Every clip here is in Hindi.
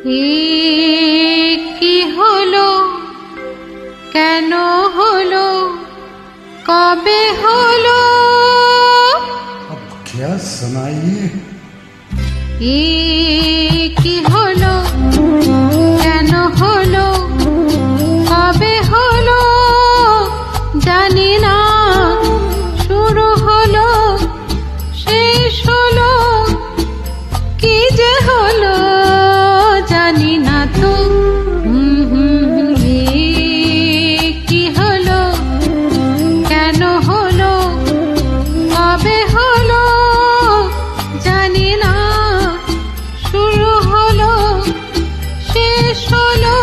কি হলো, কেন হলো, কবে হলো? अब क्या सुनाइए? কি হলো, কেন হলো, কবে হলো জানি না। শুরু হলো, শেষ হলো, কি যে হলো জানি না তো। কি হলো, কেন হলো, কবে হলো জানি না। শুরু হলো, শেষ হলো,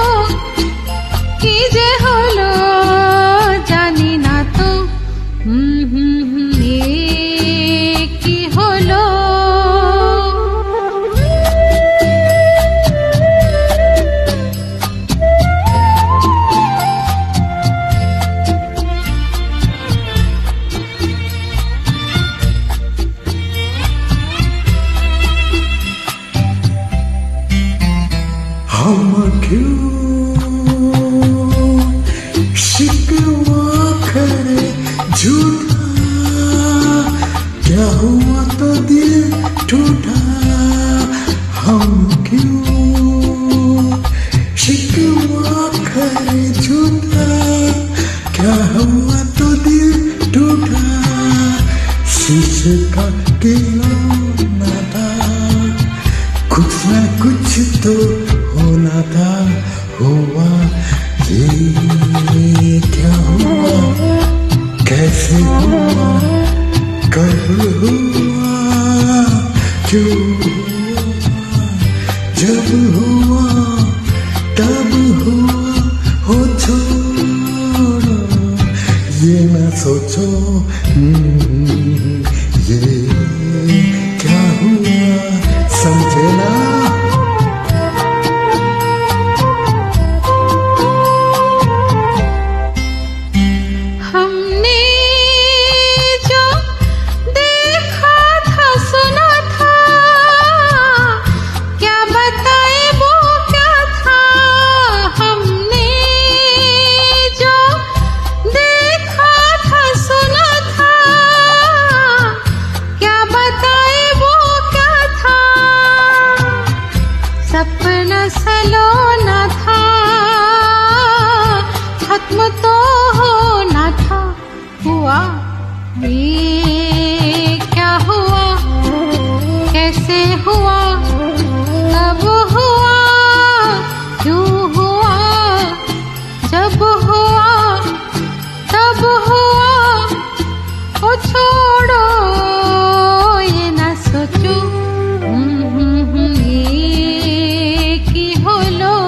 কি যে হলো জানি না তো। কি হলো? हम क्यों शिकवा करे झूठा, क्या हुआ तो दिल टूटा। हम क्यों शिकवा करे झूठा, क्या हुआ तो दिल टूटा। शीशे का खिलौना था, कुछ न कुछ तो होना था। हुआ ये क्या हुआ, कैसे हुआ, कब हुआ, क्यों हुआ, जब हुआ तब हुआ। हो छोड़ो ये न सोचो, ये क्या हुआ, समझे ना। हमने जो देखा था, सुना था, क्या बताए वो क्या था। हमने जो देखा था, सुना था, क्या बताए वो क्या था। सपना सलोना था, खत्म तो होना था। हुआ ये क्या हुआ, कैसे हुआ, कब हुआ, क्यों हुआ, जब हुआ तब हुआ। ओ छोड़ो ये ना सोचो, ये की हलो।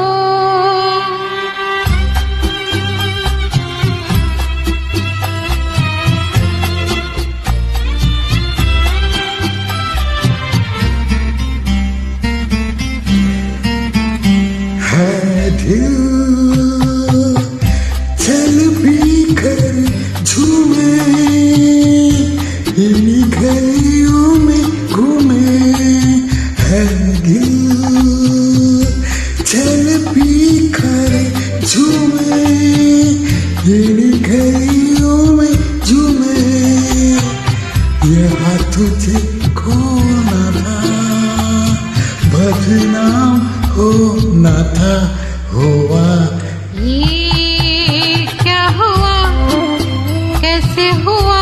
है दिल चल भी कर झूमे, इन्हीं गलियों में घूमे। है दिल चल भी कर झूमे, इन्हीं गलियों में झूमे। यहाँ तुझे खोना था, बदनाम होना था। हुआ ये क्या हुआ, कैसे हुआ,